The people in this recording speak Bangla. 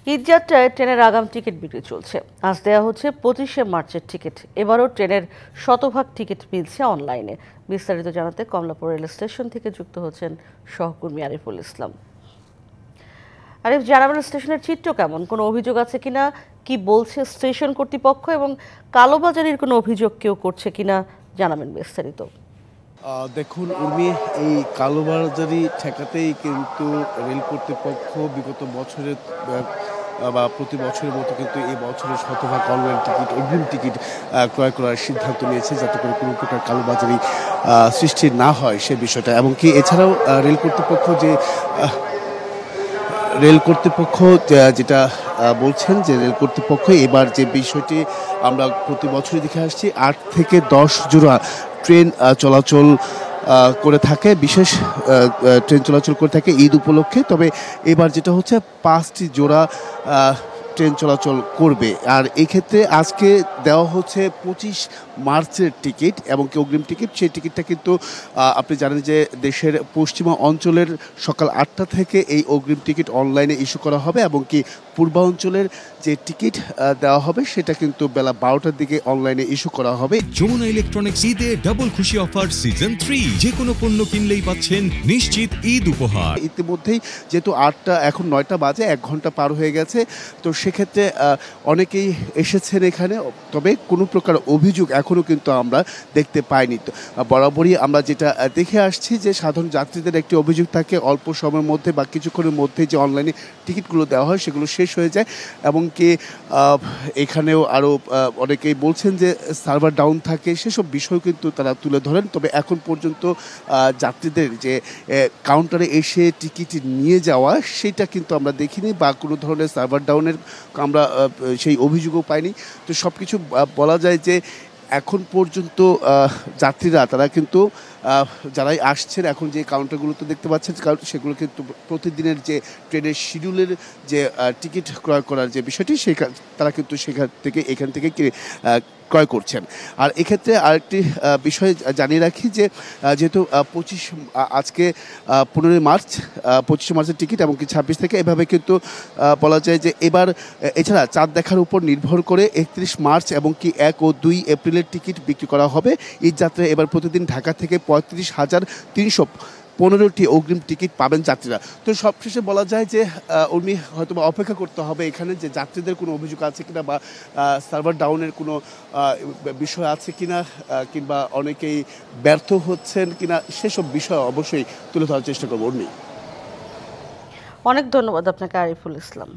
ঈদযাত্রায় ট্রেনের আগাম টিকিট বিক্রি চলছে। আজ দেওয়া হচ্ছে 25শে মার্চের টিকিট। এবারও ট্রেনের শতভাগ টিকিট মিলছে অনলাইনে। বিস্তারিত জানাতে কমলাপুর রেল স্টেশন থেকে যুক্ত হচ্ছেন সহকর্মী আরিফুল ইসলাম। আরিফ, জানাবেন স্টেশনের চিত্র কেমন, কোনো অভিযোগ আছে কিনা, কি বলছে স্টেশন কর্তৃপক্ষ এবং কালোবাজারির কোনো অভিযোগ কেউ করছে কিনা জানাবেন বিস্তারিত। দেখুন উর্মি, এই কালোবাজারি ঠেকাতেই কিন্তু রেল কর্তৃপক্ষ বিগত বছরের বা প্রতি বছরের মতো কিন্তু এই বছরের শতভাগ অনলাইন টিকিট, অগ্রিম টিকিট ক্রয় করার সিদ্ধান্ত নিয়েছে, যাতে করে কোনো প্রকার কালোবাজারি সৃষ্টি না হয় সে বিষয়টা। এমনকি এছাড়াও রেল কর্তৃপক্ষ যেটা বলছেন যে রেল কর্তৃপক্ষ এবার যে বিষয়টি আমরা প্রতি বছরই দেখে আসছি, 8 থেকে 10 জোড়া ট্রেন চলাচল করে থাকে, বিশেষ ট্রেন চলাচল করে থাকে ঈদ উপলক্ষে। তবে এবার যেটা হচ্ছে 5টি জোড়া ট্রেন চলাচল করবে। আর এই ক্ষেত্রে আজকে দেওয়া হচ্ছে 25 মার্চের টিকিট এবং কি অগ্রিম টিকিট। সেই টিকিটটা কিন্তু আপনি জানেন যে দেশের পশ্চিমা অঞ্চলের সকাল 8টা থেকে এই অগ্রিম টিকিট অনলাইনে ইস্যু করা হবে এবং কি পূর্বাঞ্চলের যে টিকিট দেওয়া হবে সেটা কিন্তু বেলা 12টার দিকে অনলাইনে ইস্যু করা হবে। যমুনা ইলেকট্রনিক্স ঈদে ডাবল খুশি অফার সিজন 3, যে কোনো পণ্য কিনলেই পাচ্ছেন নিশ্চিত ঈদ উপহার। ইতিমধ্যেই যেহেতু 8টা এখন 9টা বাজে, 1 ঘন্টা পার হয়ে গেছে, তো সেক্ষেত্রে অনেকেই এসেছেন এখানে, তবে কোনো প্রকার অভিযোগ এখনও কিন্তু আমরা দেখতে পাইনি। তো বরাবরই আমরা যেটা দেখে আসছি যে সাধারণ যাত্রীদের একটি অভিযোগ থাকে, অল্প সময়ের মধ্যে বা কিছুক্ষণের মধ্যে যে অনলাইনে টিকিটগুলো দেওয়া হয় সেগুলো শেষ হয়ে যায় এবং কি এখানেও আরও অনেকেই বলছেন যে সার্ভার ডাউন থাকে, সেসব বিষয় কিন্তু তারা তুলে ধরেন। তবে এখন পর্যন্ত যাত্রীদের যে কাউন্টারে এসে টিকিট নিয়ে যাওয়া সেটা কিন্তু আমরা দেখিনি, বা কোনো ধরনের সার্ভার ডাউনের আমরা সেই অভিযোগও পাইনি। তো সব কিছু বলা যায় যে এখন পর্যন্ত যাত্রীরা তারা কিন্তু যারাই আসছেন এখন যে কাউন্টারগুলোতে দেখতে পাচ্ছেন, সেগুলো কিন্তু প্রতিদিনের যে ট্রেনের শিডিউলের যে টিকিট ক্রয় করার যে বিষয়টি তারা কিন্তু এখান থেকে ক্রয় করছেন। আর এক্ষেত্রে আরেকটি বিষয় জানিয়ে রাখি যে যেহেতু আজকে 15 মার্চ, 25 মার্চের টিকিট এবং কি 26 থেকে এভাবে কিন্তু বলা যায় যে এবার এছাড়া চাঁদ দেখার উপর নির্ভর করে 31 মার্চ এবং কি 1 ও 2 এপ্রিলের টিকিট বিক্রি করা হবে। ঈদ যাত্রায় এবার প্রতিদিন ঢাকা থেকে 35,315টি অগ্রিম টিকিট পাবেন যাত্রীরা। তো সবশেষে বলা যায় যে উর্মি হয়তো অপেক্ষা করতে হবে এখানে যে যাত্রীদের কোনো অভিযোগ আছে কিনা, বা সার্ভার ডাউনের কোনো বিষয় আছে কিনা, কিংবা অনেকেই ব্যর্থ হচ্ছেন কিনা, সেসব বিষয় অবশ্যই তুলে ধরার চেষ্টা করবো। উর্মি, অনেক ধন্যবাদ আপনাকে আরিফুল ইসলাম।